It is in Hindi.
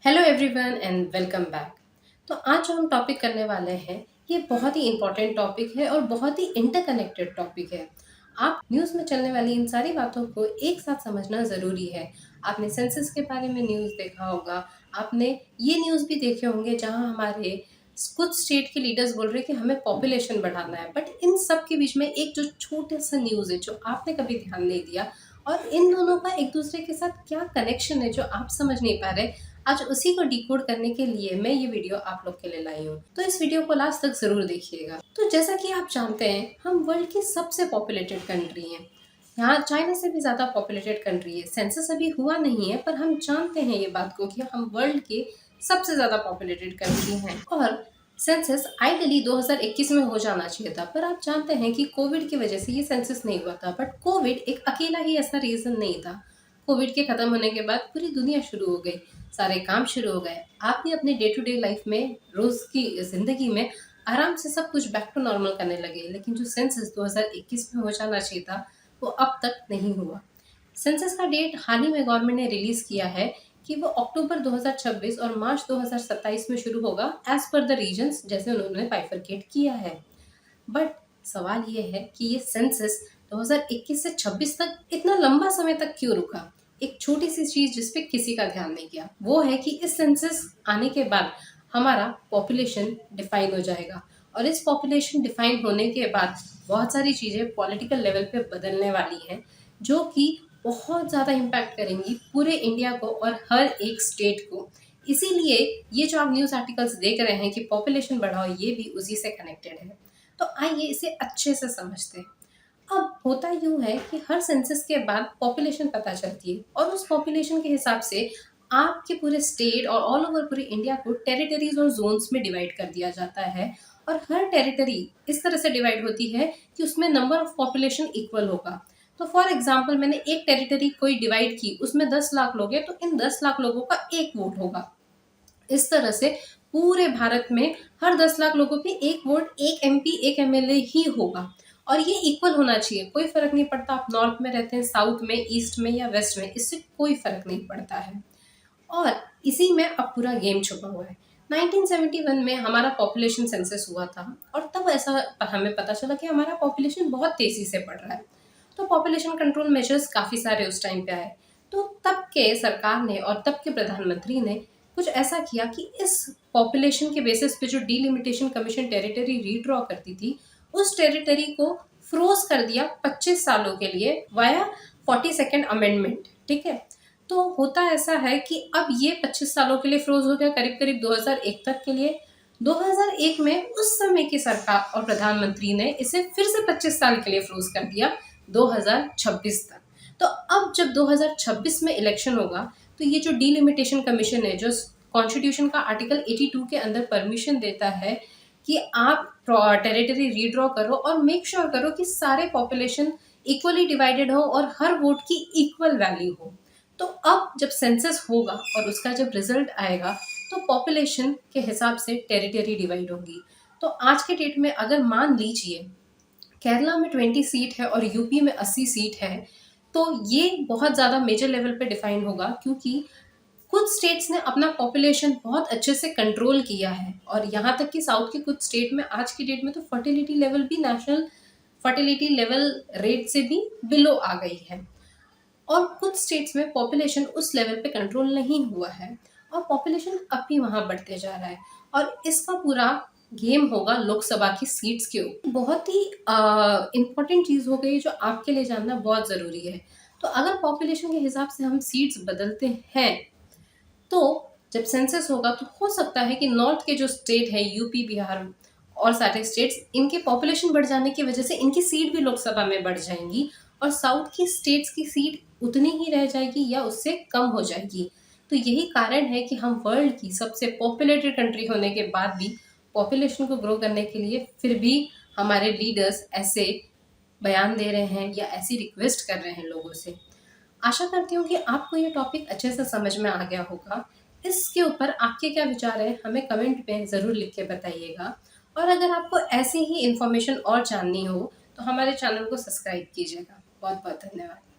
Hello everyone and welcome back. तो आज जो हम टॉपिक करने वाले हैं ये बहुत ही इम्पोर्टेंट टॉपिक है और बहुत ही इंटरकनेक्टेड टॉपिक है। आप न्यूज़ में चलने वाली इन सारी बातों को एक साथ समझना ज़रूरी है। आपने सेंसस के बारे में न्यूज़ देखा होगा, आपने ये न्यूज़ भी देखे होंगे जहां हमारे कुछ स्टेट के लीडर्स बोल रहे हैं कि हमें पॉपुलेशन बढ़ाना है, बट इन सब के बीच में एक जो छोटा सा न्यूज़ है जो आपने कभी ध्यान नहीं दिया और इन दोनों का एक दूसरे के साथ क्या कनेक्शन है जो आप समझ नहीं पा रहे, आज उसी को डिकोड करने के लिए मैं ये वीडियो आप लोग के लिए लाई हूँ। तो इस वीडियो को लास्ट तक जरूर देखिएगा। तो जैसा कि आप जानते हैं, हम वर्ल्ड की सबसे पॉपुलेटेड कंट्री हैं। यहाँ चाइना से भी ज्यादा पॉपुलेटेड कंट्री है। सेंसस अभी हुआ नहीं है, पर हम जानते हैं ये बात को कि हम वर्ल्ड के सबसे ज्यादा पॉपुलेटेड कंट्री हैं। और सेंसस आइडली 2021 में हो जाना चाहिए था, पर आप जानते हैं कि कोविड की वजह से ये सेंसस नहीं हुआ था। बट कोविड एक अकेला ही ऐसा रीजन नहीं था। कोविड के खत्म होने के बाद पूरी दुनिया शुरू हो गई, सारे काम शुरू हो गए। आप भी अपने डे टू डे लाइफ में, रोज की जिंदगी में आराम से सब कुछ बैक टू नॉर्मल करने लगे। लेकिन जो सेंसस 2021 में हो जाना चाहिए था वो अब तक नहीं हुआ। सेंसस का डेट हाल ही में गवर्नमेंट ने रिलीज किया है कि वो अक्टूबर 2026 और मार्च 2027 में शुरू होगा, एज पर द रीजन्स जैसे उन्होंने बाइफरकेट किया है। बट सवाल ये है कि ये सेंसस 2021 से 26 तक इतना लंबा समय तक क्यों रुका। एक छोटी सी चीज जिसपे किसी का ध्यान नहीं गया वो है कि इस सेंसस आने के बाद हमारा पॉपुलेशन डिफाइन हो जाएगा, और इस पॉपुलेशन डिफाइन होने के बाद बहुत सारी चीजें पॉलिटिकल लेवल पे बदलने वाली हैं, जो कि बहुत ज़्यादा इम्पैक्ट करेंगी पूरे इंडिया को और हर एक स्टेट को। इसीलिए ये जो आप न्यूज़ आर्टिकल्स देख रहे हैं कि पॉपुलेशन बढ़ाओ, ये भी उसी से कनेक्टेड है। तो आइए इसे अच्छे से समझते हैं। अब होता यूँ है कि हर सेंसस के बाद पॉपुलेशन पता चलती है, और उस पॉपुलेशन के हिसाब से आपके पूरे स्टेट और ऑल ओवर पूरे इंडिया को टेरिटरीज और जोन्स में डिवाइड कर दिया जाता है। और हर टेरिटरी इस तरह से डिवाइड होती है कि उसमें नंबर ऑफ पॉपुलेशन इक्वल होगा। तो फॉर एग्जाम्पल, मैंने एक टेरिटरी कोई डिवाइड की, उसमें 10 लाख लोग हैं, तो इन 10 लाख लोगों का एक वोट होगा। इस तरह से पूरे भारत में हर 10 लाख लोगों पे एक वोट, एक एमपी, एक एमएलए ही होगा। और ये इक्वल होना चाहिए, कोई फर्क नहीं पड़ता आप नॉर्थ में रहते हैं, साउथ में, ईस्ट में या वेस्ट में, इससे कोई फर्क नहीं पड़ता है। और इसी में अब पूरा गेम छुपा हुआ है। 1971 में हमारा पॉपुलेशन सेंसस हुआ था, और तब ऐसा हमें पता चला कि हमारा पॉपुलेशन बहुत तेजी से बढ़ रहा है। तो पॉपुलेशन कंट्रोल मेजर्स काफ़ी सारे उस टाइम पे आए। तो तब के सरकार ने और तब के प्रधानमंत्री ने कुछ ऐसा किया कि इस पॉपुलेशन के बेसिस पे जो डीलिमिटेशन कमीशन टेरिटरी रीड्रॉ करती थी, उस टेरिटरी को फ्रोज कर दिया 25 सालों के लिए वाया 42nd अमेंडमेंट। ठीक है। तो होता ऐसा है कि अब ये 25 सालों के लिए फ्रोज हो गया, करीब करीब 2001 तक के लिए। 2001 में उस समय की सरकार और प्रधानमंत्री ने इसे फिर से 25 साल के लिए फ्रोज कर दिया, 2026 तक। तो अब जब 2026 में इलेक्शन होगा, तो ये जो डीलिमिटेशन कमीशन है, जो कॉन्स्टिट्यूशन का आर्टिकल 82 के अंदर परमिशन देता है कि आप टेरिटरी रीड्रॉ करो और मेक श्योर करो कि सारे पॉपुलेशन इक्वली डिवाइडेड हो और हर वोट की इक्वल वैल्यू हो। तो अब जब सेंसस होगा और उसका जब रिजल्ट आएगा, तो पॉपुलेशन के हिसाब से टेरिटरी डिवाइड होगी। तो आज के डेट में अगर मान लीजिए केरला में 20 सीट है और यूपी में 80 सीट है, तो ये बहुत ज़्यादा मेजर लेवल पे डिफाइन होगा, क्योंकि कुछ स्टेट्स ने अपना पॉपुलेशन बहुत अच्छे से कंट्रोल किया है। और यहाँ तक कि साउथ के कुछ स्टेट में आज की डेट में तो फर्टिलिटी लेवल भी नेशनल फर्टिलिटी लेवल रेट से भी बिलो आ गई है। और कुछ स्टेट्स में पॉपुलेशन उस लेवल पे कंट्रोल नहीं हुआ है, और पॉपुलेशन अब भी वहाँ बढ़ते जा रहा है। और इसका पूरा गेम होगा लोकसभा की सीट्स के ऊपर। बहुत ही इम्पोर्टेंट चीज़ हो गई जो आपके लिए जानना बहुत ज़रूरी है। तो अगर पॉपुलेशन के हिसाब से हम सीट्स बदलते हैं, तो जब सेंसस होगा तो हो सकता है कि नॉर्थ के जो स्टेट है, यूपी, बिहार और सारे स्टेट्स, इनके पॉपुलेशन बढ़ जाने की वजह से इनकी सीट भी लोकसभा में बढ़ जाएंगी, और साउथ की स्टेट्स की सीट उतनी ही रह जाएगी या उससे कम हो जाएगी। तो यही कारण है कि हम वर्ल्ड की सबसे पॉपुलेटेड कंट्री होने के बाद भी पॉपुलेशन को ग्रो करने के लिए फिर भी हमारे लीडर्स ऐसे बयान दे रहे हैं या ऐसी रिक्वेस्ट कर रहे हैं लोगों से। आशा करती हूँ कि आपको ये टॉपिक अच्छे से समझ में आ गया होगा। इसके ऊपर आपके क्या विचार है, हमें कमेंट में ज़रूर लिख के बताइएगा। और अगर आपको ऐसी ही इन्फॉर्मेशन और जाननी हो, तो हमारे चैनल को सब्सक्राइब कीजिएगा। बहुत बहुत धन्यवाद।